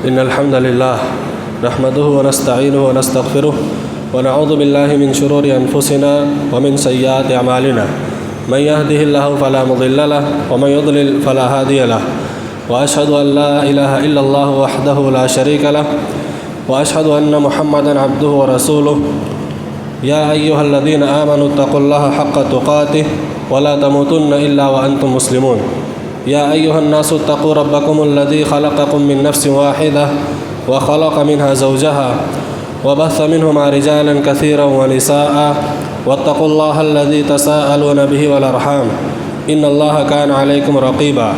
إن الحمد لله نحمده ونستعينه ونستغفره ونعوذ بالله من شرور أنفسنا ومن سيئات أعمالنا من يهده الله فلا مضل له ومن يضلل فلا هادي له وأشهد أن لا إله إلا الله وحده لا شريك له وأشهد أن محمدا عبده ورسوله يا أيها الذين آمنوا اتقوا الله حق تقاته ولا تموتن إلا وأنتم مسلمون يا أيها الناس اتقوا ربكم الذي خلقكم من نفس واحدة وخلق منها زوجها وبث منهما رجالا كثيرا ونساء واتقوا الله الذي تساءلون به والأرحام إن الله كان عليكم رقيبا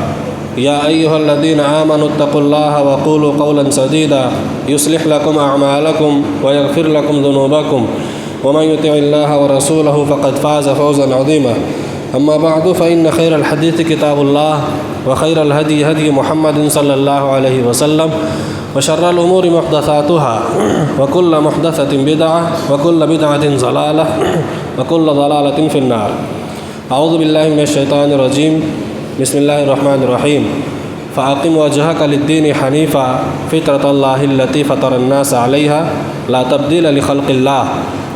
يا أيها الذين آمنوا اتقوا الله وقولوا قولا سديدا يصلح لكم أعمالكم ويغفر لكم ذنوبكم ومن يطع الله ورسوله فقد فاز فوزا عظيما أما بعد فإن خير الحديث كتاب الله وخير الهدي هدي محمد صلى الله عليه وسلم وشر الأمور محدثاتها وكل محدثة بدعة وكل بدعة ضلالة وكل ضلالة في النار أعوذ بالله من الشيطان الرجيم بسم الله الرحمن الرحيم فأقم وجهك للدين حنيفا فطرة الله التي فطر الناس عليها لا تبديل لخلق الله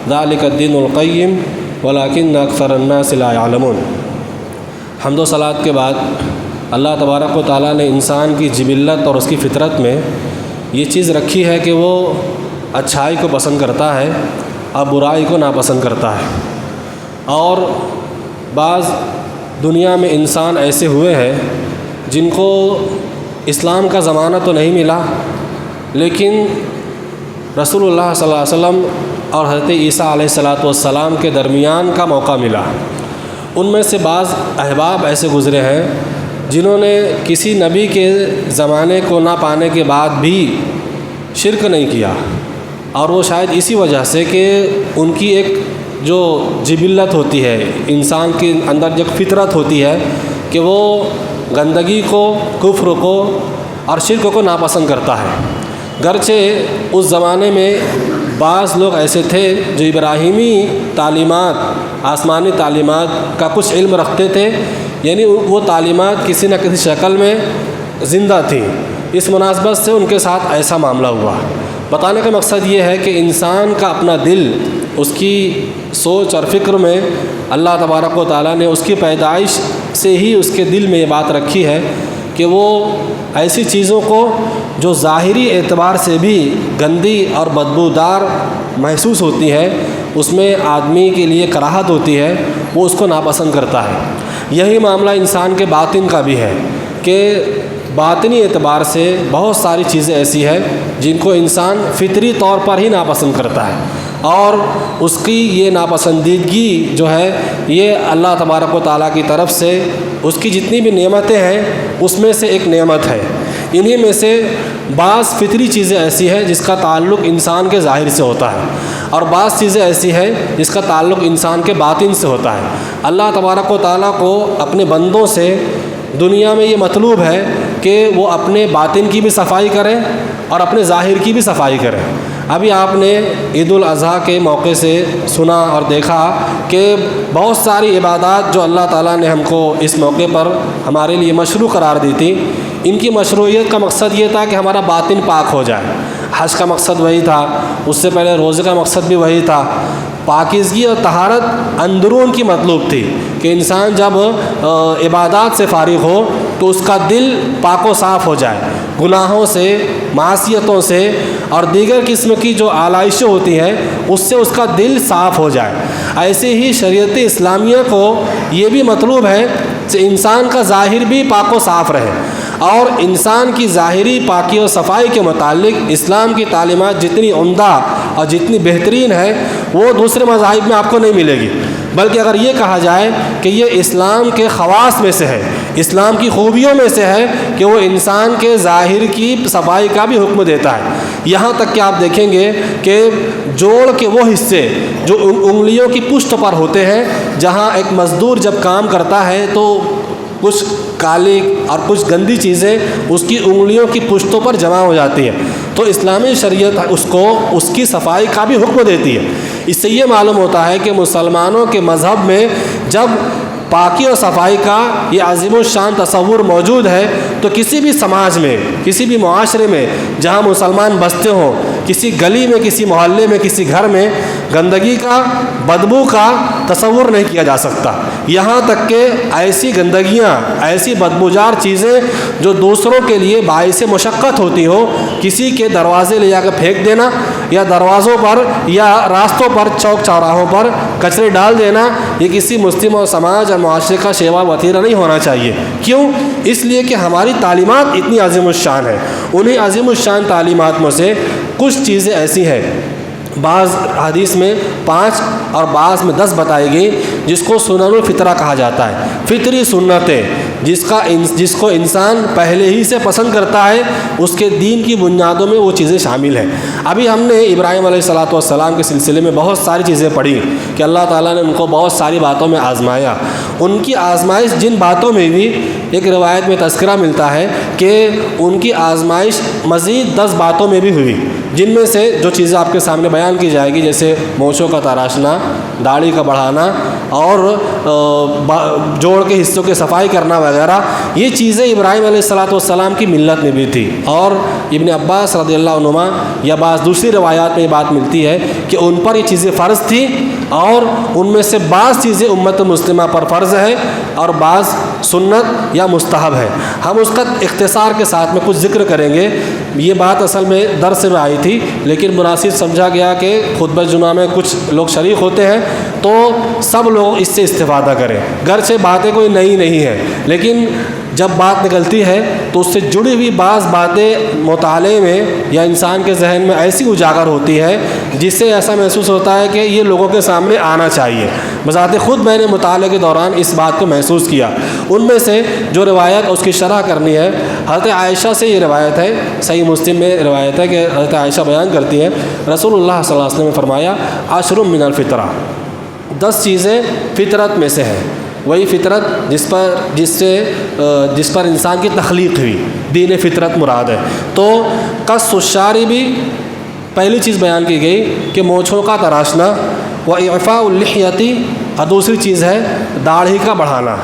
ذلك الدين القيم ولیکن اکثر الناس لا يعلمون۔ حمد و صلات کے بعد اللہ تبارک و تعالیٰ نے انسان کی جبلت اور اس کی فطرت میں یہ چیز رکھی ہے کہ وہ اچھائی کو پسند کرتا ہے اور برائی کو ناپسند کرتا ہے، اور بعض دنیا میں انسان ایسے ہوئے ہیں جن کو اسلام کا زمانہ تو نہیں ملا لیکن رسول اللہ صلی اللہ علیہ وسلم اور حضرت عیسیٰ علیہ السلام کے درمیان کا موقع ملا۔ ان میں سے بعض احباب ایسے گزرے ہیں جنہوں نے کسی نبی کے زمانے کو نہ پانے کے بعد بھی شرک نہیں کیا، اور وہ شاید اسی وجہ سے کہ ان کی ایک جو جبلت ہوتی ہے، انسان کے اندر جو فطرت ہوتی ہے کہ وہ گندگی کو، کفر کو اور شرک کو ناپسند کرتا ہے۔ گرچہ اس زمانے میں بعض لوگ ایسے تھے جو ابراہیمی تعلیمات، آسمانی تعلیمات کا کچھ علم رکھتے تھے، یعنی وہ تعلیمات کسی نہ کسی شکل میں زندہ تھیں، اس مناسبت سے ان کے ساتھ ایسا معاملہ ہوا۔ بتانے کا مقصد یہ ہے کہ انسان کا اپنا دل، اس کی سوچ اور فکر میں اللہ تبارک و تعالیٰ نے اس کی پیدائش سے ہی اس کے دل میں یہ بات رکھی ہے کہ وہ ایسی چیزوں کو جو ظاہری اعتبار سے بھی گندی اور بدبودار محسوس ہوتی ہے، اس میں آدمی کے لیے کراہت ہوتی ہے، وہ اس کو ناپسند کرتا ہے۔ یہی معاملہ انسان کے باطن کا بھی ہے کہ باطنی اعتبار سے بہت ساری چیزیں ایسی ہیں جن کو انسان فطری طور پر ہی ناپسند کرتا ہے، اور اس کی یہ ناپسندیدگی جو ہے یہ اللہ تبارک و تعالیٰ کی طرف سے اس کی جتنی بھی نعمتیں ہیں اس میں سے ایک نعمت ہے۔ انہی میں سے بعض فطری چیزیں ایسی ہیں جس کا تعلق انسان کے ظاہر سے ہوتا ہے، اور بعض چیزیں ایسی ہیں جس کا تعلق انسان کے باطن سے ہوتا ہے۔ اللہ تبارک و تعالیٰ کو اپنے بندوں سے دنیا میں یہ مطلوب ہے کہ وہ اپنے باطن کی بھی صفائی کریں اور اپنے ظاہر کی بھی صفائی کریں۔ ابھی آپ نے عید الاضحیٰ کے موقع سے سنا اور دیکھا کہ بہت ساری عبادات جو اللہ تعالیٰ نے ہم کو اس موقع پر ہمارے لیے مشروع قرار دی تھی، ان کی مشروعیت کا مقصد یہ تھا کہ ہمارا باطن پاک ہو جائے۔ حج کا مقصد وہی تھا، اس سے پہلے روزے کا مقصد بھی وہی تھا۔ پاکیزگی اور طہارت اندرون کی مطلوب تھی کہ انسان جب عبادات سے فارغ ہو تو اس کا دل پاک و صاف ہو جائے، گناہوں سے، معصیتوں سے اور دیگر قسم کی جو آلائشیں ہوتی ہیں اس سے اس کا دل صاف ہو جائے۔ ایسے ہی شریعت اسلامیہ کو یہ بھی مطلوب ہے کہ انسان کا ظاہر بھی پاک و صاف رہے، اور انسان کی ظاہری پاکی و صفائی کے متعلق اسلام کی تعلیمات جتنی عمدہ اور جتنی بہترین ہے وہ دوسرے مذاہب میں آپ کو نہیں ملے گی، بلکہ اگر یہ کہا جائے کہ یہ اسلام کے خواص میں سے ہے، اسلام کی خوبیوں میں سے ہے کہ وہ انسان کے ظاہر کی صفائی کا بھی حکم دیتا ہے۔ یہاں تک کہ آپ دیکھیں گے کہ جوڑ کے وہ حصے جو انگلیوں کی پشت پر ہوتے ہیں، جہاں ایک مزدور جب کام کرتا ہے تو کچھ کالی اور کچھ گندی چیزیں اس کی انگلیوں کی پشتوں پر جمع ہو جاتی ہیں، تو اسلامی شریعت اس کو اس کی صفائی کا بھی حکم دیتی ہے۔ اس سے یہ معلوم ہوتا ہے کہ مسلمانوں کے مذہب میں جب پاکی اور صفائی کا یہ عظیم الشان تصور موجود ہے تو کسی بھی سماج میں، کسی بھی معاشرے میں جہاں مسلمان بستے ہوں، کسی گلی میں، کسی محلے میں، کسی گھر میں گندگی کا، بدبو کا تصور نہیں کیا جا سکتا۔ یہاں تک کہ ایسی گندگیاں، ایسی بدبوجار چیزیں جو دوسروں کے لیے باعث مشقت ہوتی ہو، کسی کے دروازے لے جا کے پھینک دینا، یا دروازوں پر یا راستوں پر، چوک چوراہوں پر کچرے ڈال دینا، یہ کسی مسلم اور سماج اور معاشرے کا شیوا وتیرہ نہیں ہونا چاہیے۔ کیوں؟ اس لیے کہ ہماری تعلیمات اتنی عظیم الشان ہے۔ انہیں عظیم الشان تعلیمات میں سے کچھ چیزیں ایسی ہیں، بعض حدیث میں 5 اور بعض میں 10 بتائی گئی، جس کو سنن الفطرہ کہا جاتا ہے، فطری سنتیں، جس کو انسان پہلے ہی سے پسند کرتا ہے، اس کے دین کی بنیادوں میں وہ چیزیں شامل ہیں۔ ابھی ہم نے ابراہیم علیہ السلام کے سلسلے میں بہت ساری چیزیں پڑھی کہ اللہ تعالیٰ نے ان کو بہت ساری باتوں میں آزمایا۔ ان کی آزمائش جن باتوں میں بھی ایک روایت میں تذکرہ ملتا ہے کہ ان کی آزمائش مزید 10 باتوں میں بھی ہوئی، جن میں سے جو چیزیں آپ کے سامنے بیان کی جائے گی، جیسے مونچھوں کا تراشنا، داڑھی کا بڑھانا اور جوڑ کے حصوں کی صفائی کرنا وغیرہ، یہ چیزیں ابراہیم علیہ السلام کی ملت میں بھی تھی۔ اور ابن عباس رضی اللہ عنہما یا بعض دوسری روایات میں یہ بات ملتی ہے کہ ان پر یہ چیزیں فرض تھی، اور ان میں سے بعض چیزیں امت مسلمہ پر فرض ہے اور بعض سنت یا مستحب ہے۔ ہم اس کا اختصار کے ساتھ میں کچھ ذکر کریں گے۔ یہ بات اصل میں درس میں آئی تھی، لیکن مناسب سمجھا گیا کہ خطبہ جمعہ میں کچھ لوگ شریک ہوتے ہیں تو سب لوگ اس سے استفادہ کریں۔ گرچہ باتیں کوئی نئی نہیں ہے، لیکن جب بات نکلتی ہے تو اس سے جڑی ہوئی بعض باتیں مطالعے میں یا انسان کے ذہن میں ایسی اجاگر ہوتی ہے جس سے ایسا محسوس ہوتا ہے کہ یہ لوگوں کے سامنے آنا چاہیے۔ بذات خود میں نے مطالعے کے دوران اس بات کو محسوس کیا۔ ان میں سے جو روایت اس کی شرح کرنی ہے، حضرت عائشہ سے یہ روایت ہے، صحیح مسلم میں روایت ہے کہ حضرت عائشہ بیان کرتی ہیں رسول اللہ صلی اللہ علیہ وسلم نے فرمایا 10 من الفطرہ، 10 چیزیں فطرت میں سے ہیں۔ وہی فطرت جس پر انسان کی تخلیق ہوئی، دین فطرت مراد ہے۔ تو قص الشارب بھی پہلی چیز بیان کی گئی کہ مونچھوں کا تراشنا، واعفاء اللحیۃ، اور دوسری چیز ہے داڑھی کا بڑھانا۔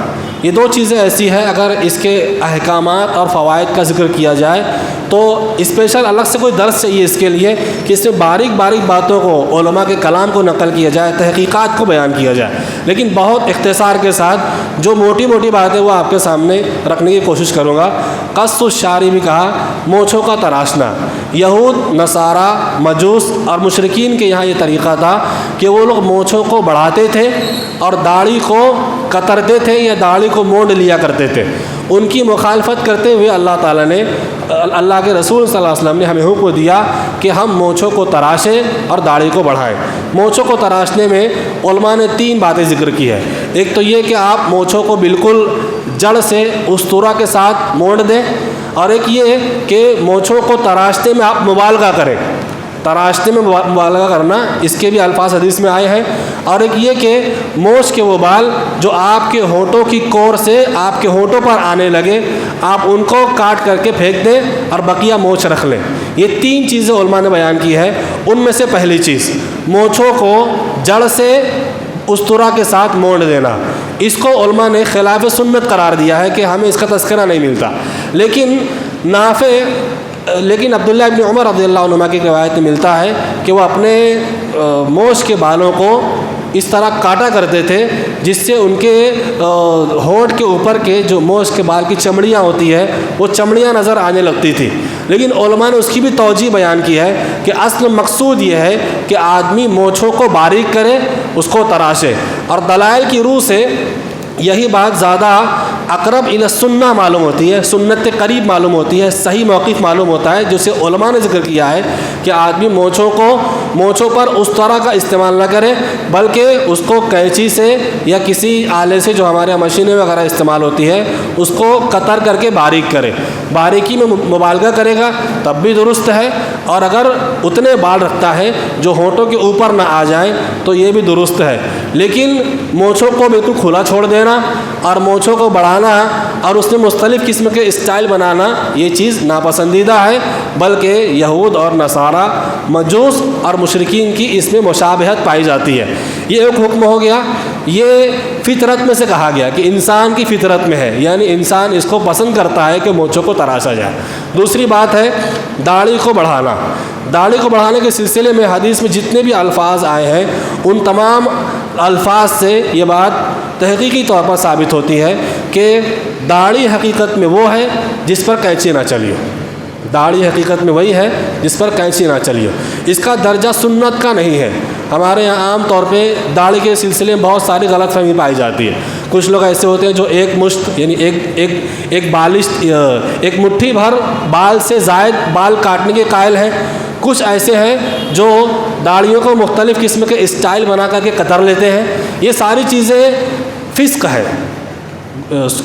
یہ 2 چیزیں ایسی ہیں اگر اس کے احکامات اور فوائد کا ذکر کیا جائے تو اسپیشل الگ سے کوئی درس چاہیے اس کے لیے کہ اس میں باریک باریک باتوں کو، علماء کے کلام کو نقل کیا جائے، تحقیقات کو بیان کیا جائے، لیکن بہت اختصار کے ساتھ جو موٹی موٹی باتیں وہ آپ کے سامنے رکھنے کی کوشش کروں گا۔ قص الشارب بھی کہا، مونچھوں کا تراشنا۔ یہود، نصارہ، مجوس اور مشرکین کے یہاں یہ طریقہ تھا کہ وہ لوگ مونچھوں کو بڑھاتے تھے اور داڑھی کو کترتے تھے یا داڑھی کو مونڈ لیا کرتے تھے۔ ان کی مخالفت کرتے ہوئے اللہ تعالیٰ نے، اللہ کے رسول صلی اللہ علیہ وسلم نے ہمیں حکم دیا کہ ہم مونچھوں کو تراشیں اور داڑھی کو بڑھائیں۔ مونچھوں کو تراشنے میں علماء نے 3 باتیں ذکر کی ہے۔ ایک تو یہ کہ آپ مونچھوں کو بالکل جڑ سے استورا کے ساتھ مونڈ دیں، اور ایک یہ کہ مونچھوں کو تراشنے میں آپ مبالغہ کریں۔ تراشنے میں مبالغہ کرنا، اس کے بھی الفاظ حدیث میں آئے ہیں۔ اور ایک یہ کہ مونچھ کے وہ بال جو آپ کے ہونٹوں کی کور سے آپ کے ہونٹوں پر آنے لگے، آپ ان کو کاٹ کر کے پھینک دیں اور بقیہ مونچھ رکھ لیں۔ یہ 3 چیزیں علماء نے بیان کی ہے۔ ان میں سے پہلی چیز، مونچھوں کو جڑ سے استورا کے ساتھ مونڈ دینا، اس کو علماء نے خلاف سنت قرار دیا ہے کہ ہمیں اس کا تذکرہ نہیں ملتا۔ لیکن عبداللہ ابن عمر رضی اللہ عنہما کی روایت میں ملتا ہے کہ وہ اپنے مونچھ کے بالوں کو اس طرح کاٹا کرتے تھے جس سے ان کے ہونٹ کے اوپر کے جو مونچھ کے بال کی چمڑیاں ہوتی ہے وہ چمڑیاں نظر آنے لگتی تھی۔ لیکن علماء نے اس کی بھی توجیہ بیان کی ہے کہ اصل مقصود یہ ہے کہ آدمی مونچھوں کو باریک کرے، اس کو تراشے، اور دلائل کی روح سے یہی بات زیادہ اقرب الی السنہ معلوم ہوتی ہے، سنت کے قریب معلوم ہوتی ہے، صحیح موقف معلوم ہوتا ہے، جسے علماء نے ذکر کیا ہے کہ آدمی مونچھوں پر اس طرح کا استعمال نہ کرے، بلکہ اس کو قینچی سے یا کسی آلے سے جو ہمارے مشینیں وغیرہ استعمال ہوتی ہے اس کو قطر کر کے باریک کرے۔ باریکی میں مبالغہ کرے گا تب بھی درست ہے، اور اگر اتنے بال رکھتا ہے جو ہونٹوں کے اوپر نہ آ جائیں تو یہ بھی درست ہے۔ لیکن مونچھوں کو بالکل کھلا چھوڑ دینا اور مونچھوں کو بڑھانا اور اس میں مختلف قسم کے اسٹائل بنانا یہ چیز ناپسندیدہ ہے، بلکہ یہود اور نصارہ، مجوس اور مشرکین کی اس میں مشابہت پائی جاتی ہے۔ یہ ایک حکم ہو گیا، یہ فطرت میں سے کہا گیا کہ انسان کی فطرت میں ہے، یعنی انسان اس کو پسند کرتا ہے کہ مونچھوں کو تراشا جائے۔ دوسری بات ہے داڑھی کو بڑھانا۔ داڑھی کو بڑھانے کے سلسلے میں حدیث میں جتنے بھی الفاظ آئے ہیں ان تمام الفاظ سے یہ بات تحقیقی طور پر ثابت ہوتی ہے کہ داڑھی حقیقت میں وہ ہے جس پر کینچی نہ چلی ہو۔ داڑھی حقیقت میں وہی ہے جس پر کینچی نہ چلی ہو۔ اس کا درجہ سنت کا نہیں ہے۔ ہمارے یہاں عام طور پہ داڑھی کے سلسلے میں بہت ساری غلط فہمی پائی جاتی ہے۔ کچھ لوگ ایسے ہوتے ہیں جو ایک مشت یعنی ایک مٹھی بھر بال سے زائد بال کاٹنے کے قائل ہیں۔ کچھ ایسے ہیں جو داڑھیوں کو مختلف قسم کے اسٹائل بنا کر کے کتر لیتے ہیں۔ یہ ساری چیزیں فسق ہے،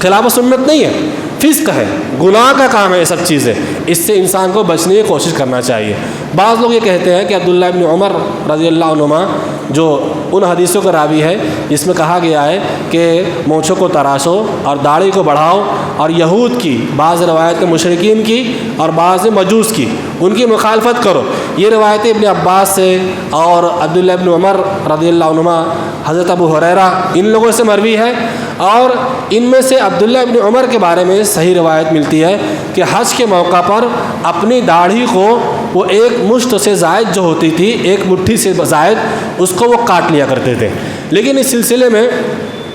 خلاف سنت نہیں ہے، فسق ہے، گناہ کا کام ہے یہ سب چیزیں۔ اس سے انسان کو بچنے کی کوشش کرنا چاہیے۔ بعض لوگ یہ کہتے ہیں کہ عبداللہ ابن عمر رضی اللہ عنہما جو ان حدیثوں کا راوی ہے جس میں کہا گیا ہے کہ مونچھوں کو تراشو اور داڑھی کو بڑھاؤ، اور یہود کی بعض روایت مشرکین کی اور بعض مجوس کی ان کی مخالفت کرو، یہ روایتیں ابن عباس سے اور عبداللہ ابن عمر رضی اللہ عنہما، حضرت ابو ہریرہ، ان لوگوں سے مروی ہے۔ اور ان میں سے عبداللہ ابن عمر کے بارے میں صحیح روایت ملتی ہے کہ حج کے موقع پر اپنی داڑھی کو وہ ایک مشت سے زائد جو ہوتی تھی، ایک مٹھی سے زائد، اس کو وہ کاٹ لیا کرتے تھے۔ لیکن اس سلسلے میں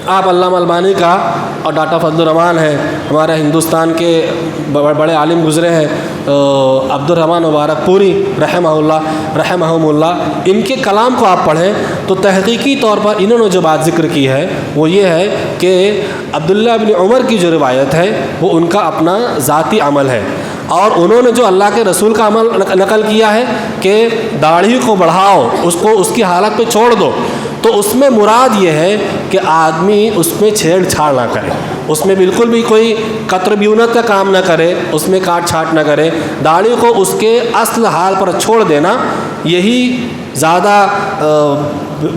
آپ علامہ البانی کا اور ڈاکٹر فضل الرحمان ہے، ہمارے ہندوستان کے بڑے عالم گزرے ہیں عبد الرحمن مبارک پوری رحمہم اللہ، ان کے کلام کو آپ پڑھیں تو تحقیقی طور پر انہوں نے جو بات ذکر کی ہے وہ یہ ہے کہ عبداللہ ابن عمر کی جو روایت ہے وہ ان کا اپنا ذاتی عمل ہے، اور انہوں نے جو اللہ کے رسول کا عمل نقل کیا ہے کہ داڑھی کو بڑھاؤ، اس کو اس کی حالت پہ چھوڑ دو، تو اس میں مراد یہ ہے کہ آدمی اس میں چھیڑ چھاڑ نہ کرے، اس میں بالکل بھی کوئی قطر بیونت کا کام نہ کرے، اس میں کاٹ چھاٹ نہ کرے، داڑھی کو اس کے اصل حال پر چھوڑ دینا یہی زیادہ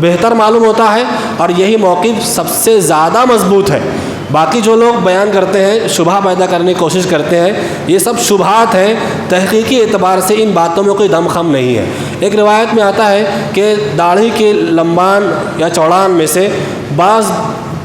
بہتر معلوم ہوتا ہے، اور یہی موقف سب سے زیادہ مضبوط ہے۔ باقی جو لوگ بیان کرتے ہیں، شبہ پیدا کرنے کی کوشش کرتے ہیں، یہ سب شبہات ہیں، تحقیقی اعتبار سے ان باتوں میں کوئی دم خم نہیں ہے۔ ایک روایت میں آتا ہے کہ داڑھی کے لمبان یا چوڑان میں سے بعض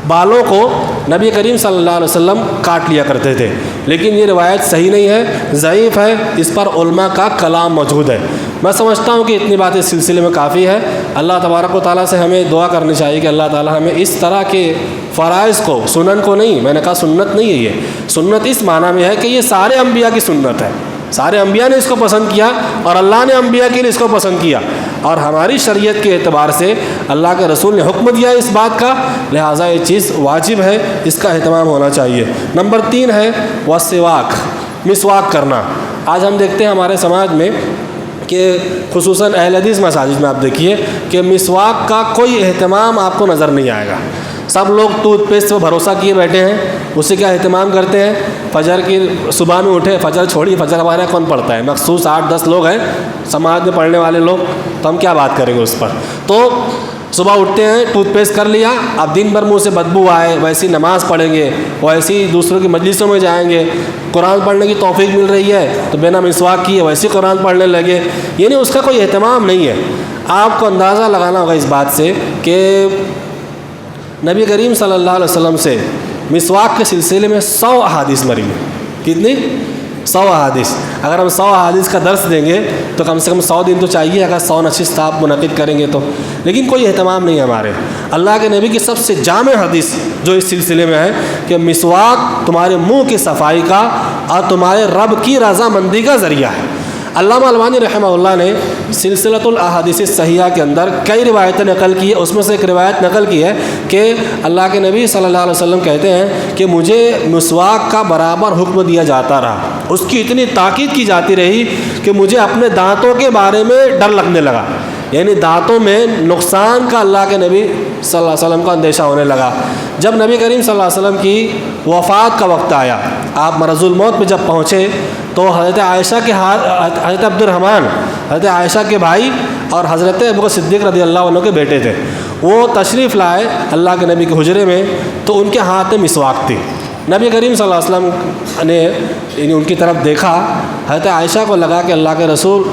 بالوں کو نبی کریم صلی اللہ علیہ وسلم کاٹ لیا کرتے تھے، لیکن یہ روایت صحیح نہیں ہے، ضعیف ہے، اس پر علماء کا کلام موجود ہے۔ میں سمجھتا ہوں کہ اتنی بات اس سلسلے میں کافی ہے۔ اللہ تبارک و تعالیٰ سے ہمیں دعا کرنی چاہیے کہ اللہ تعالیٰ ہمیں اس طرح کے فرائض کو، سنن کو نہیں، میں نے کہا سنت نہیں ہے، یہ سنت اس معنی میں ہے کہ یہ سارے انبیاء کی سنت ہے، سارے انبیاء نے اس کو پسند کیا اور اللہ نے انبیاء کے لیے اس کو پسند کیا، اور ہماری شریعت کے اعتبار سے اللہ کے رسول نے حکم دیا اس بات کا، لہٰذا یہ چیز واجب ہے، اس کا اہتمام ہونا چاہیے۔ نمبر 3 ہے والسواک، مسواک کرنا۔ آج ہم دیکھتے ہیں ہمارے سماج میں کہ خصوصاً اہل حدیث مساجد میں آپ دیکھیے کہ مسواک کا کوئی اہتمام آپ کو نظر نہیں آئے گا۔ سب لوگ ٹوتھ پیسٹ پہ بھروسہ کیے بیٹھے ہیں، اسی کا اہتمام کرتے ہیں۔ فجر کی صبح میں اٹھے، فجر چھوڑی، فجر ہمارے کون پڑھتا ہے؟ مخصوص 8-10 لوگ ہیں سماج میں پڑھنے والے لوگ، تو ہم کیا بات کریں گے اس پر؟ تو صبح اٹھتے ہیں، ٹوتھ پیسٹ کر لیا، اب دن بھر منہ سے بدبو آئے، ویسی نماز پڑھیں گے، ویسی دوسروں کی مجلسوں میں جائیں گے، قرآن پڑھنے کی توفیق مل رہی ہے تو بنا مسواک کیے ویسی قرآن پڑھنے لگے، یعنی اس کا کوئی اہتمام نہیں ہے۔ آپ کو اندازہ لگانا ہوگا اس بات سے کہ نبی کریم صلی اللہ علیہ وسلم سے مسواک کے سلسلے میں 100 احادیث مری ہیں۔ کتنی؟ 100 احادیث۔ اگر ہم 100 احادیث کا درس دیں گے تو کم سے کم 100 دن تو چاہیے، اگر 100 نشست آپ منعقد کریں گے تو، لیکن کوئی اہتمام نہیں ہے ہمارے۔ اللہ کے نبی کی سب سے جامع حدیث جو اس سلسلے میں ہے کہ مسواک تمہارے منہ کی صفائی کا اور تمہارے رب کی رضامندی کا ذریعہ ہے۔ علامہ البانی رحمہ اللہ نے سلسلۃ الاحادیث الصحیحہ کے اندر کئی روایتیں نقل کی ہے، اس میں سے ایک روایت نقل کی ہے کہ اللہ کے نبی صلی اللہ علیہ وسلم کہتے ہیں کہ مجھے مسواک کا برابر حکم دیا جاتا رہا، اس کی اتنی تاکید کی جاتی رہی کہ مجھے اپنے دانتوں کے بارے میں ڈر لگنے لگا، یعنی دانتوں میں نقصان کا اللہ کے نبی صلی اللہ علیہ وسلم کا اندیشہ ہونے لگا۔ جب نبی کریم صلی اللہ علیہ وسلم کی وفات کا وقت آیا، آپ مرض الموت میں جب پہنچے تو حضرت عائشہ کے حضرت عبد الرحمن، حضرت عائشہ کے بھائی اور حضرت ابوبکر صدیق رضی اللہ عنہ کے بیٹے تھے، وہ تشریف لائے اللہ کے نبی کے حجرے میں، تو ان کے ہاتھ میں مسواک تھی، نبی کریم صلی اللہ علیہ وسلم نے ان کی طرف دیکھا، حضرت عائشہ کو لگا کہ اللہ کے رسول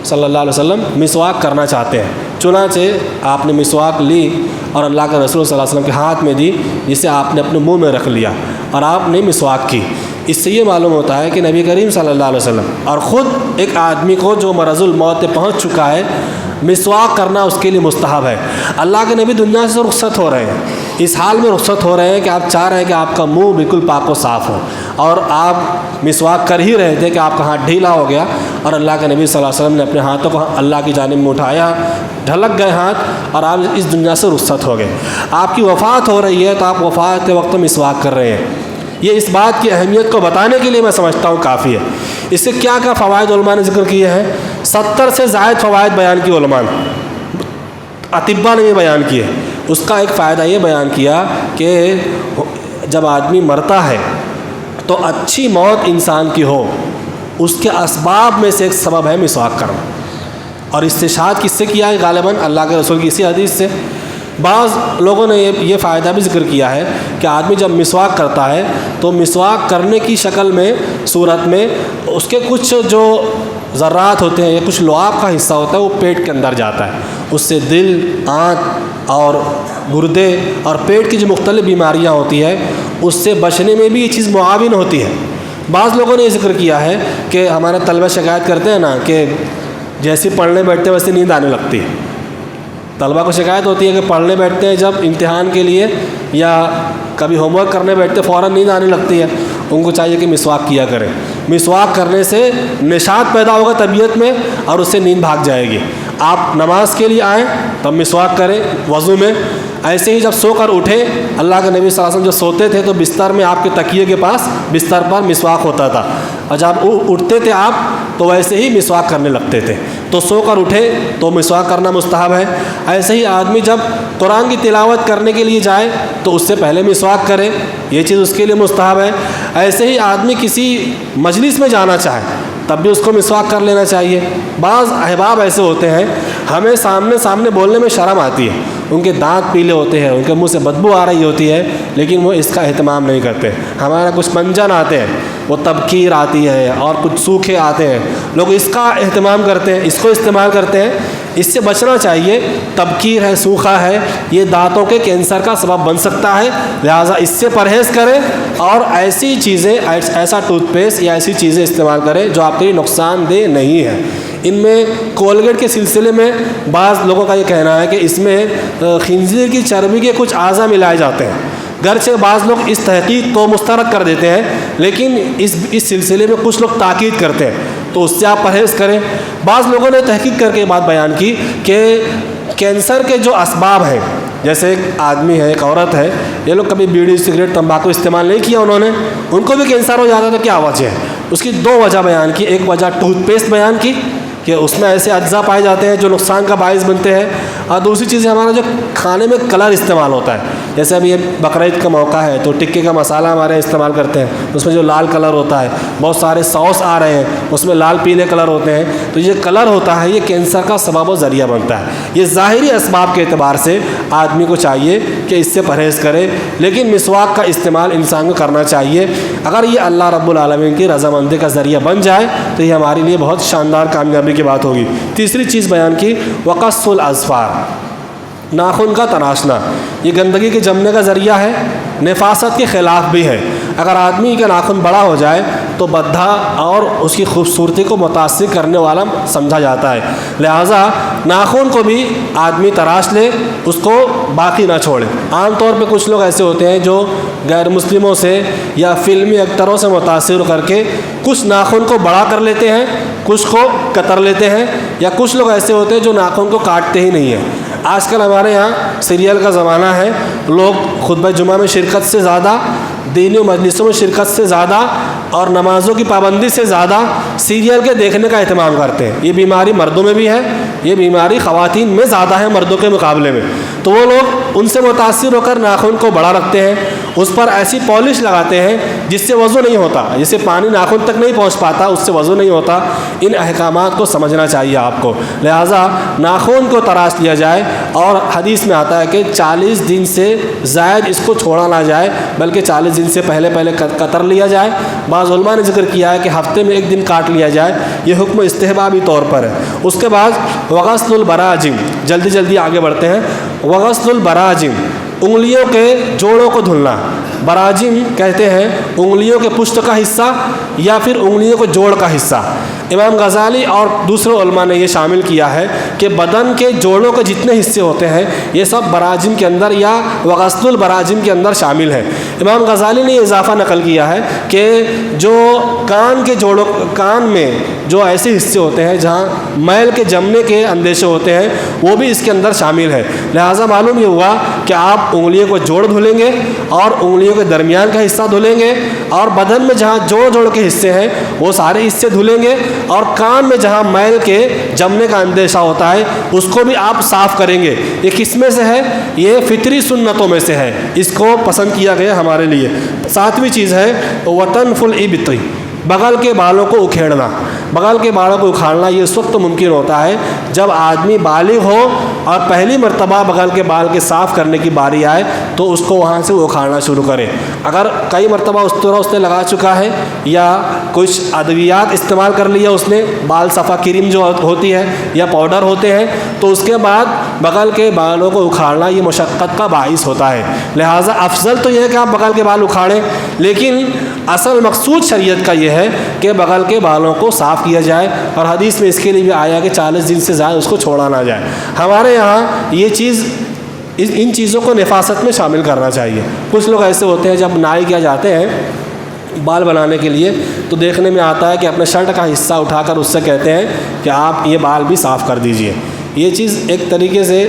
صلی اللہ علیہ وسلم مسواک کرنا چاہتے ہیں، چنانچہ آپ نے مسواک لی اور اللہ کے رسول صلی اللہ علیہ وسلم کے ہاتھ میں دی، جسے آپ نے اپنے منہ میں رکھ لیا اور آپ نے مسواک کی۔ اس سے یہ معلوم ہوتا ہے کہ نبی کریم صلی اللہ علیہ وسلم اور خود ایک آدمی کو جو مرض الموت پہنچ چکا ہے، مسواک کرنا اس کے لیے مستحب ہے۔ اللہ کے نبی دنیا سے رخصت ہو رہے ہیں، اس حال میں رخصت ہو رہے ہیں کہ آپ چاہ رہے ہیں کہ آپ کا منہ بالکل پاک و صاف ہو، اور آپ مسواک کر ہی رہے تھے کہ آپ کا ہاتھ ڈھیلا ہو گیا اور اللہ کے نبی صلی اللہ علیہ وسلم نے اپنے ہاتھوں کو اللہ کی جانب میں اٹھایا، ڈھلک گئے ہاتھ اور آپ اس دنیا سے رخصت ہو گئے۔ آپ کی وفات ہو رہی ہے تو آپ وفات کے وقت مسواک کر رہے ہیں۔ یہ اس بات کی اہمیت کو بتانے کے لیے میں سمجھتا ہوں کافی ہے۔ اس سے کیا کیا فوائد علماء نے ذکر کیے ہیں؟ 70 سے زائد فوائد بیان کی علماء نے، اطباء نے یہ بیان کیے۔ اس کا ایک فائدہ یہ بیان کیا کہ جب آدمی مرتا ہے تو اچھی موت انسان کی ہو، اس کے اسباب میں سے ایک سبب ہے مسواک کرنا، اور استشہاد کس سے کیا ہے؟ غالباً اللہ کے رسول کی اسی حدیث سے۔ بعض لوگوں نے یہ فائدہ بھی ذکر کیا ہے کہ آدمی جب مسواک کرتا ہے تو مسواک کرنے کی شکل میں، صورت میں، اس کے کچھ جو ذرات ہوتے ہیں یا کچھ لعاب کا حصہ ہوتا ہے وہ پیٹ کے اندر جاتا ہے، اس سے دل، آنت اور گردے اور پیٹ کی جو مختلف بیماریاں ہوتی ہیں اس سے بچنے میں بھی یہ چیز معاون ہوتی ہے۔ بعض لوگوں نے یہ ذکر کیا ہے کہ ہمارے طلبہ شکایت کرتے ہیں نا کہ جیسے پڑھنے بیٹھتے ویسے نیند آنے لگتی ہے۔ طلبہ کو شکایت ہوتی ہے کہ پڑھنے بیٹھتے ہیں جب امتحان کے لیے یا کبھی ہوم ورک کرنے بیٹھتے فوراً نیند آنے لگتی ہے، ان کو چاہیے کہ مسواک کیا کریں۔ مسواک کرنے سے نشاط پیدا ہوگا طبیعت میں اور اس سے نیند بھاگ جائے گی۔ آپ نماز کے لیے آئیں تب مسواک کریں وضو میں، ایسے ہی جب سو کر اٹھیں، اللہ کے نبی صلی اللہ علیہ وسلم جو سوتے تھے تو بستر میں آپ کے تکیے کے پاس بستر پر مسواک ہوتا تھا، اور جب اٹھتے تھے آپ تو ویسے ہی مسواک کرنے لگتے تھے۔ تو سو کر اٹھے تو مسواک کرنا مستحب ہے۔ ایسے ہی آدمی جب قرآن کی تلاوت کرنے کے لیے جائے تو اس سے پہلے مسواک کرے، یہ چیز اس کے لیے مستحب ہے۔ ایسے ہی آدمی کسی مجلس میں جانا چاہے تب بھی اس کو مسواک کر لینا چاہیے۔ بعض احباب ایسے ہوتے ہیں ہمیں سامنے بولنے میں شرم آتی ہے، ان کے دانت پیلے ہوتے ہیں، ان کے منہ سے بدبو آ رہی ہوتی ہے، لیکن وہ اس کا اہتمام نہیں کرتے۔ ہمارا کچھ منجن آتے ہیں، وہ تبخیر آتی ہے اور کچھ سوکھے آتے ہیں، لوگ اس کا اہتمام کرتے ہیں، اس کو استعمال کرتے ہیں۔ اس سے بچنا چاہیے۔ تبخیر ہے، سوکھا ہے، یہ دانتوں کے کینسر کا سبب بن سکتا ہے، لہٰذا اس سے پرہیز کریں اور ایسی چیزیں، ایسا ٹوتھ پیسٹ یا ایسی چیزیں استعمال کریں جو آپ کے لیے نقصان دہ نہیں ہے۔ ان میں کولگیٹ کے سلسلے میں بعض لوگوں کا یہ کہنا ہے کہ اس میں خنزیر کی چربی کے کچھ اعضا ملائے جاتے ہیں، گرچہ بعض لوگ اس تحقیق کو مسترد کر دیتے ہیں، لیکن اس سلسلے میں کچھ لوگ تاکید کرتے ہیں، تو اس سے آپ پرہیز کریں۔ بعض لوگوں نے تحقیق کر کے بات بیان کی کہ کینسر کے جو اسباب ہیں، جیسے ایک آدمی ہے، ایک عورت ہے، یہ لوگ کبھی بیڑی، سگریٹ، تمباکو استعمال نہیں کیا انہوں نے، ان کو بھی کینسر ہو جاتا تو کیا وجہ ہے؟ اس کی دو وجہ بیان کی۔ ایک وجہ ٹوتھ پیسٹ بیان کی کہ اس میں ایسے اجزاء پائے جاتے ہیں جو نقصان کا باعث بنتے ہیں، اور دوسری چیز ہمارا جو کھانے میں کلر استعمال ہوتا ہے، جیسے ابھی یہ بقرعید کا موقع ہے تو ٹکے کا مسالہ ہمارے استعمال کرتے ہیں، اس میں جو لال کلر ہوتا ہے، بہت سارے سوس آ رہے ہیں اس میں لال پیلے کلر ہوتے ہیں، تو یہ کلر ہوتا ہے، یہ کینسر کا سبب و ذریعہ بنتا ہے۔ یہ ظاہری اسباب کے اعتبار سے آدمی کو چاہیے کہ اس سے پرہیز کرے، لیکن مسواک کا استعمال انسان کو کرنا چاہیے۔ اگر یہ اللہ رب العالمین کی رضامندی کا ذریعہ بن جائے تو یہ ہمارے لیے بہت شاندار کامیابی کی بات ہوگی۔ تیسری چیز بیان کی وقص الاظفار، ناخن کا تراشنا، یہ گندگی کے جمنے کا ذریعہ ہے، نفاست کے خلاف بھی ہے۔ اگر آدمی کا ناخن بڑا ہو جائے تو بدھا اور اس کی خوبصورتی کو متاثر کرنے والا سمجھا جاتا ہے، لہٰذا ناخن کو بھی آدمی تراش لے، اس کو باقی نہ چھوڑے۔ عام طور پہ کچھ لوگ ایسے ہوتے ہیں جو غیر مسلموں سے یا فلمی ایکٹروں سے متاثر کر کے کچھ ناخن کو بڑا کر لیتے ہیں، کچھ کو کتر لیتے ہیں، یا کچھ لوگ ایسے ہوتے ہیں جو ناخن کو کاٹتے ہی نہیں ہیں۔ آج کل ہمارے یہاں سیریل کا زمانہ ہے، لوگ خطبہ جمعہ میں شرکت سے زیادہ، دینی مجلسوں میں شرکت سے زیادہ اور نمازوں کی پابندی سے زیادہ سیریل کے دیکھنے کا اہتمام کرتے ہیں۔ یہ بیماری مردوں میں بھی ہے، یہ بیماری خواتین میں زیادہ ہے مردوں کے مقابلے میں۔ تو تو وہ لوگ ان سے متاثر ہو کر ناخن کو بڑا رکھتے ہیں، اس پر ایسی پالش لگاتے ہیں جس سے وضو نہیں ہوتا، جس سے پانی ناخن تک نہیں پہنچ پاتا، اس سے وضو نہیں ہوتا۔ ان احکامات کو سمجھنا چاہیے آپ کو، لہٰذا ناخن کو تراش لیا جائے، اور حدیث میں آتا ہے کہ 40 دن سے زائد اس کو چھوڑا نہ جائے، بلکہ 40 دن سے پہلے قطر لیا جائے۔ بعض علماء نے ذکر کیا ہے کہ ہفتے میں 1 دن کاٹ لیا جائے، یہ حکم استحبابی طور پر ہے۔ اس کے بعد وغسل البراجم، جلدی آگے بڑھتے ہیں۔ وغسل البراجم، انگلیوں کے جوڑوں کو دھلنا۔ براجم کہتے ہیں انگلیوں کے پشت کا حصہ یا پھر انگلیوں کے جوڑ کا حصہ۔ امام غزالی اور دوسرے علماء نے یہ شامل کیا ہے کہ بدن کے جوڑوں کے جتنے حصے ہوتے ہیں یہ سب براجم کے اندر یا وغسل البراجم کے اندر شامل ہے۔ امام غزالی نے یہ اضافہ نقل کیا ہے کہ جو کان میں جو ایسے حصے ہوتے ہیں جہاں میل کے جمنے کے اندیشے ہوتے ہیں وہ بھی اس کے اندر شامل ہے، لہٰذا معلوم یہ ہوا کہ آپ انگلیوں کو جوڑ دھلیں گے اور انگلیوں کے درمیان کا حصہ دھلیں گے، اور بدن میں جہاں جوڑ کے حصے ہیں وہ سارے حصے دھلیں گے، اور کان میں جہاں میل کے جمنے کا اندیشہ ہوتا ہے اس کو بھی آپ صاف کریں گے۔ یہ کس میں سے ہے؟ یہ فطری سنتوں میں سے ہے، اس کو پسند کیا گیا ہمارے لیے۔ 7ویں چیز ہے وطنف الابط، بغل کے بالوں کو اکھیڑنا۔ بغل کے بالوں کو اکھاڑنا یہ اس وقت ممکن ہوتا ہے جب آدمی بالغ ہو اور پہلی مرتبہ بغل کے بال کے صاف کرنے کی باری آئے تو اس کو وہاں سے وہ اکھاڑنا شروع کرے۔ اگر کئی مرتبہ اس طرح اس نے لگا چکا ہے یا کچھ ادویات استعمال کر لیا اس نے، بال صفا کریم جو ہوتی ہے یا پاؤڈر ہوتے ہیں، تو اس کے بعد بغل کے بالوں کو اکھاڑنا یہ مشقت کا باعث ہوتا ہے۔ لہٰذا افضل تو یہ ہے کہ آپ بغل کے بال اکھاڑیں، لیکن اصل مقصود شریعت کا یہ ہے کہ بغل کے بالوں کو صاف کیا جائے، اور حدیث میں اس کے لیے بھی آیا کہ 40 دن سے زائد اس کو چھوڑا نہ جائے۔ ہمارے یہاں یہ چیز ان چیزوں کو نفاست میں شامل کرنا چاہیے۔ کچھ لوگ ایسے ہوتے ہیں جب نائی کیا جاتے ہیں بال بنانے کے لیے تو دیکھنے میں آتا ہے کہ اپنے شرٹ کا حصہ اٹھا کر اس سے کہتے ہیں کہ آپ یہ بال بھی صاف کر دیجئے۔ یہ چیز ایک طریقے سے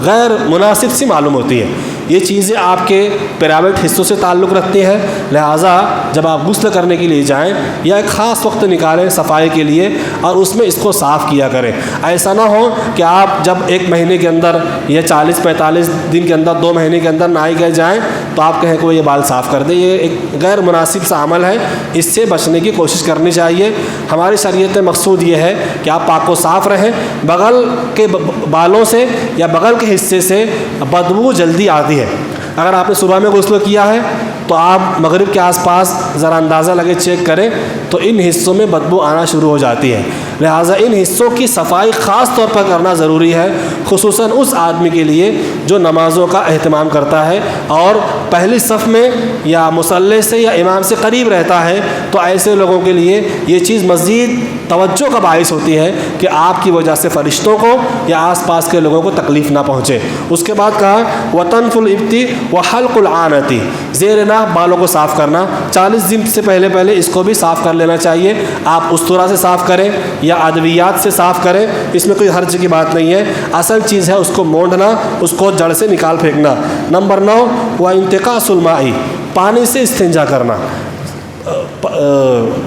غیر مناسب سی معلوم ہوتی ہے۔ یہ چیزیں آپ کے پرائیویٹ حصوں سے تعلق رکھتی ہیں، لہٰذا جب آپ غسل کرنے کے لیے جائیں یا ایک خاص وقت نکالیں صفائی کے لیے اور اس میں اس کو صاف کیا کریں۔ ایسا نہ ہو کہ آپ جب 1 مہینے کے اندر یا 40-45 دن کے اندر 2 مہینے کے اندر نہائی گئے جائیں تو آپ کہیں کہ وہ یہ بال صاف کر دیں۔ یہ ایک غیر مناسب سا عمل ہے، اس سے بچنے کی کوشش کرنی چاہیے۔ ہماری شریعت میں مقصود یہ ہے کہ آپ پاک و صاف رہیں۔ بغل کے بالوں سے یا بغل کے حصے سے بدبو جلدی آتی ہے۔ اگر آپ نے صبح میں غسل کیا ہے تو آپ مغرب کے آس پاس ذرا اندازہ لگے چیک کریں تو ان حصوں میں بدبو آنا شروع ہو جاتی ہے، لہٰذا ان حصوں کی صفائی خاص طور پر کرنا ضروری ہے، خصوصاً اس آدمی کے لیے جو نمازوں کا اہتمام کرتا ہے اور پہلی صف میں یا مصلی سے یا امام سے قریب رہتا ہے، تو ایسے لوگوں کے لیے یہ چیز مزید توجہ کا باعث ہوتی ہے کہ آپ کی وجہ سے فرشتوں کو یا آس پاس کے لوگوں کو تکلیف نہ پہنچے۔ اس کے بعد کہا وطنف الابط وحلق العانۃ، زیر ناف بالوں کو صاف کرنا۔ 40 دن سے پہلے اس کو بھی صاف کر لینا چاہیے۔ آپ استورا سے صاف کریں یا ادویات سے صاف کریں، اس میں کوئی حرج کی بات نہیں ہے، اصل چیز ہے اس کو مونڈنا، اس کو جڑ سے نکال پھینکنا۔ نمبر 9 وانتقاص الماء، پانی سے استنجا کرنا۔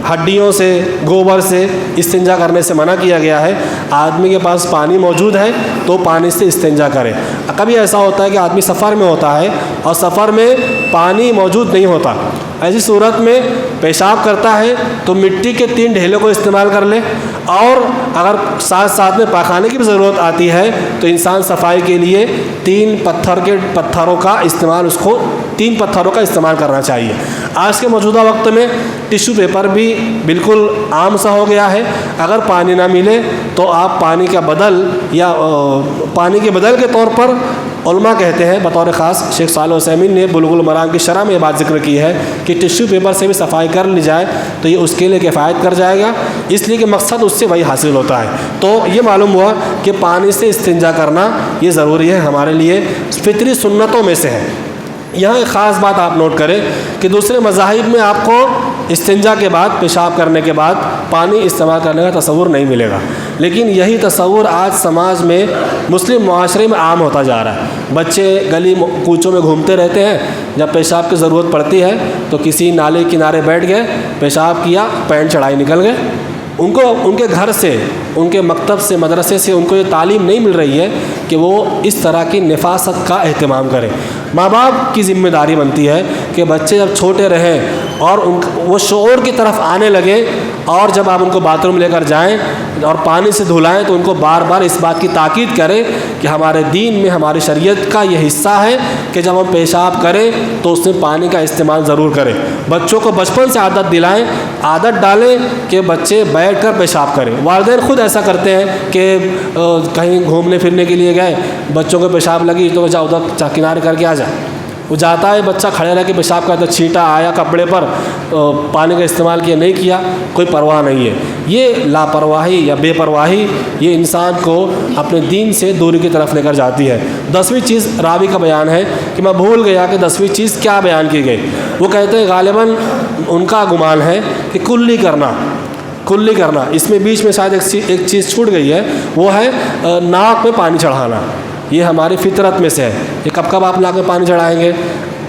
ہڈیوں سے گوبر سے استنجا کرنے سے منع کیا گیا ہے۔ آدمی کے پاس پانی موجود ہے تو پانی سے استنجا کرے۔ کبھی ایسا ہوتا ہے کہ آدمی سفر میں ہوتا ہے اور سفر میں پانی موجود نہیں ہوتا، ایسی صورت میں پیشاب کرتا ہے تو مٹی کے 3 ڈھیلوں کو استعمال کر لے، اور اگر ساتھ میں پاخانے کی بھی ضرورت آتی ہے تو انسان صفائی کے لیے 3 پتھروں کا استعمال کرنا چاہیے۔ آج کے موجودہ وقت میں ٹیشو پیپر بھی بالکل عام سا ہو گیا ہے، اگر پانی نہ ملے تو آپ پانی کے بدل کے طور پر، علماء کہتے ہیں بطور خاص شیخ صالح عثیمین نے بلوغ المرام کی شرح میں یہ بات ذکر کی ہے کہ ٹیشو پیپر سے بھی صفائی کر لی جائے تو یہ اس کے لیے کفایت کر جائے گا، اس لیے کہ مقصد اس سے وہی حاصل ہوتا ہے۔ تو یہ معلوم ہوا کہ پانی سے استنجا کرنا یہ ضروری ہے، ہمارے لیے فطری سنتوں میں سے ہے۔ یہاں ایک خاص بات آپ نوٹ کریں کہ دوسرے مذاہب میں آپ کو استنجا کے بعد، پیشاب کرنے کے بعد پانی استعمال کرنے کا تصور نہیں ملے گا، لیکن یہی تصور آج سماج میں مسلم معاشرے میں عام ہوتا جا رہا ہے۔ بچے گلی کوچوں میں گھومتے رہتے ہیں، جب پیشاب کی ضرورت پڑتی ہے تو کسی نالے کنارے بیٹھ گئے، پیشاب کیا، پینٹ چڑھائی نکل گئے، ان کو ان کے گھر سے، ان کے مکتب سے، مدرسے سے ان کو یہ تعلیم نہیں مل رہی ہے کہ وہ اس طرح کی نفاست کا اہتمام کریں۔ ماں باپ کی ذمہ داری بنتی ہے کہ بچے جب چھوٹے رہیں اور وہ شعور کی طرف آنے لگیں، اور جب آپ ان کو باتھ روم لے کر جائیں اور پانی سے دھلائیں تو ان کو بار بار اس بات کی تاکید کریں کہ ہمارے دین میں، ہماری شریعت کا یہ حصہ ہے کہ جب ہم پیشاب کریں تو اس میں پانی کا استعمال ضرور کریں۔ بچوں کو بچپن سے عادت دلائیں، عادت ڈالیں کہ بچے بیٹھ کر پیشاب کریں۔ والدین خود ایسا کرتے ہیں کہ کہیں گھومنے پھرنے کے لیے گئے، بچوں کو پیشاب لگی تو جا ادھر کنارے کر کے آ جا، وہ جاتا ہے، بچہ کھڑے رہ کے پیشاب کرتا، چھینٹا آیا کپڑے پر، پانی کا استعمال کیا، نہیں کیا، کوئی پرواہ نہیں ہے۔ یہ لاپرواہی یا بے پرواہی یہ انسان کو اپنے دین سے دوری کی طرف لے کر جاتی ہے۔ 10ویں چیز راوی کا بیان ہے کہ میں بھول گیا کہ 10ویں چیز کیا بیان کی گئی۔ وہ کہتے ہیں غالباً ان کا گمان ہے کہ کلی کرنا، اس میں بیچ میں شاید ایک چیز چھوٹ گئی ہے، وہ ہے ناک میں پانی چڑھانا۔ یہ ہماری فطرت میں سے ہے۔ یہ کب آپ ناک میں پانی چڑھائیں گے؟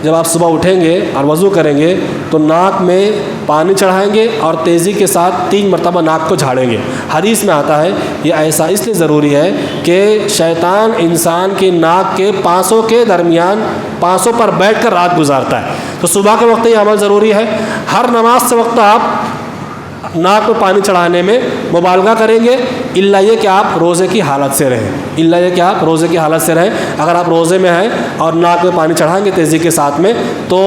جب آپ صبح اٹھیں گے اور وضو کریں گے تو ناک میں پانی چڑھائیں گے اور تیزی کے ساتھ 3 مرتبہ ناک کو جھاڑیں گے۔ حدیث میں آتا ہے یہ ایسا اس لیے ضروری ہے کہ شیطان انسان کی ناک کے پانسوں کے درمیان، پانسوں پر بیٹھ کر رات گزارتا ہے۔ تو صبح کے وقت یہ عمل ضروری ہے۔ ہر نماز سے وقت آپ ناک میں پانی چڑھانے میں مبالغہ کریں گے، الا یہ کہ آپ روزے کی حالت سے رہیں۔ اگر آپ روزے میں ہیں اور ناک میں پانی چڑھائیں گے تیزی کے ساتھ میں تو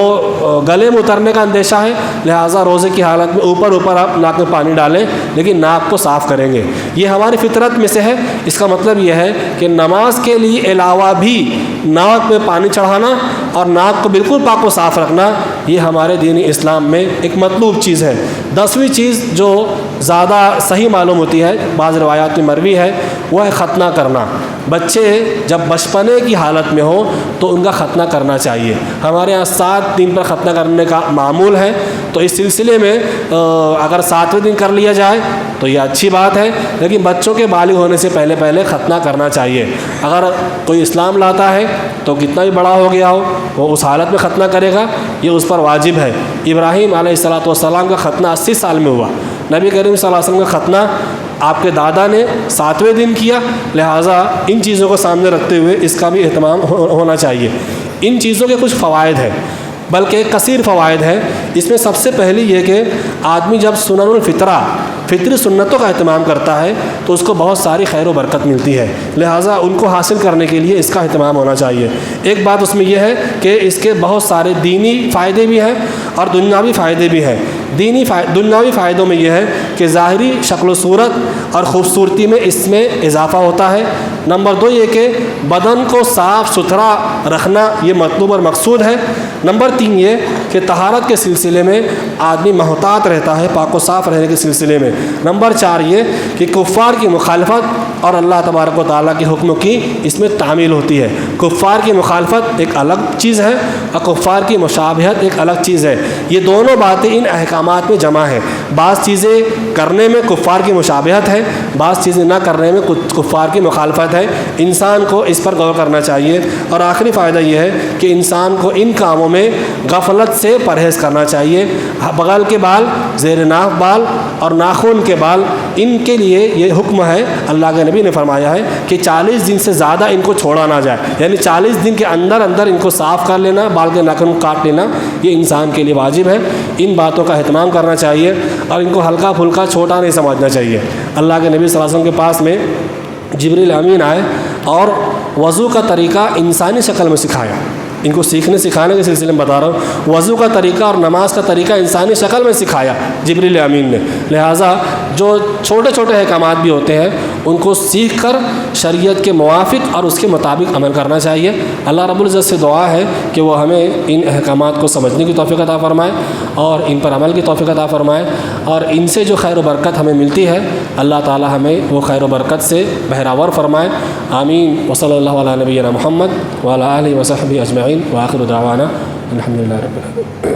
گلے میں اترنے کا اندیشہ ہے، لہٰذا روزے کی حالت میں اوپر آپ ناک میں پانی ڈالیں لیکن ناک کو صاف کریں گے۔ یہ ہماری فطرت میں سے ہے۔ اس کا مطلب یہ ہے کہ نماز کے لیے علاوہ بھی ناک میں پانی چڑھانا اور ناک کو بالکل پاک و صاف رکھنا یہ ہمارے دین اسلام میں ایک مطلوب چیز ہے۔ 10ویں چیز جو زیادہ صحیح معلوم ہوتی ہے، بعض روایات میں مروی ہے، وہ ہے ختنہ کرنا۔ بچے جب بچپنے کی حالت میں ہوں تو ان کا ختنہ کرنا چاہیے۔ ہمارے یہاں 7 دن پر ختنہ کرنے کا معمول ہے، تو اس سلسلے میں اگر 7ویں دن کر لیا جائے تو یہ اچھی بات ہے، لیکن بچوں کے بالغ ہونے سے پہلے ختنہ کرنا چاہیے۔ اگر کوئی اسلام لاتا ہے تو کتنا بھی بڑا ہو گیا ہو وہ اس حالت میں ختنہ کرے گا، یہ اس پر واجب ہے۔ ابراہیم علیہ السلام کا ختنہ 80 سال میں ہوا۔ نبی کریم صلی اللہ علیہ وسلم کا ختنہ آپ کے دادا نے 7ویں دن کیا، لہٰذا ان چیزوں کو سامنے رکھتے ہوئے اس کا بھی اہتمام ہونا چاہیے۔ ان چیزوں کے کچھ فوائد ہیں، بلکہ کثیر فوائد ہیں۔ اس میں سب سے پہلی یہ کہ آدمی جب سنن الفطرہ، فطری سنتوں کا اہتمام کرتا ہے تو اس کو بہت ساری خیر و برکت ملتی ہے، لہٰذا ان کو حاصل کرنے کے لیے اس کا اہتمام ہونا چاہیے۔ ایک بات اس میں یہ ہے کہ اس کے بہت سارے دینی فائدے بھی ہیں اور دنیاوی فائدے بھی ہیں۔ دنیاوی فائدوں میں یہ ہے کہ ظاہری شکل و صورت اور خوبصورتی میں اس میں اضافہ ہوتا ہے۔ نمبر 2 یہ کہ بدن کو صاف ستھرا رکھنا یہ مطلوب اور مقصود ہے۔ نمبر 3 یہ کہ طہارت کے سلسلے میں آدمی محتاط رہتا ہے، پاک و صاف رہنے کے سلسلے میں۔ نمبر 4 یہ کہ کفار کی مخالفت اور اللہ تبارک و تعالیٰ کے حکم کی اس میں تعمیل ہوتی ہے۔ کفار کی مخالفت ایک الگ چیز ہے اور کفار کی مشابہت ایک الگ چیز ہے۔ یہ دونوں باتیں ان احکامات میں جمع ہیں۔ بعض چیزیں کرنے میں کفار کی مشابہت ہے، بعض چیزیں نہ کرنے میں کفار کی مخالفت ہے۔ انسان کو اس پر غور کرنا چاہیے۔ اور آخری فائدہ یہ ہے کہ انسان کو ان کاموں میں غفلت سے پرہیز کرنا چاہیے۔ بغل کے بال، زیر ناف بال اور ناخن کے بال، ان کے لیے یہ حکم ہے، اللہ کے نبی نے فرمایا ہے کہ 40 دن سے زیادہ ان کو چھوڑا نہ جائے، یعنی 40 دن کے اندر ان کو صاف کر لینا، بال کے ناخن کاٹ لینا، یہ انسان کے لیے واجب ہے۔ ان باتوں کا اہتمام کرنا چاہیے اور ان کو ہلکا پھلکا چھوٹا نہیں سمجھنا چاہیے۔ اللہ کے نبی صلی اللہ علیہ وسلم کے پاس میں جبریل امین آئے اور وضو کا طریقہ انسانی شکل میں سکھایا۔ ان کو سکھانے کے سلسلے میں بتا رہا ہوں، وضو کا طریقہ اور نماز کا طریقہ انسانی شکل میں سکھایا جبریل امین نے۔ لہٰذا جو چھوٹے چھوٹے احکامات بھی ہوتے ہیں ان کو سیکھ کر شریعت کے موافق اور اس کے مطابق عمل کرنا چاہیے۔ اللہ رب العزت سے دعا ہے کہ وہ ہمیں ان احکامات کو سمجھنے کی توفیق عطا فرمائے اور ان پر عمل کی توفیق عطا فرمائے، اور ان سے جو خیر و برکت ہمیں ملتی ہے اللہ تعالی ہمیں وہ خیر و برکت سے بہراور فرمائے۔ آمین۔ وصلی اللہ علی نبینا محمد وعلی آلہ وصحبہ اجمعین، وآخر دعوانا الحمدللہ رب العالمین۔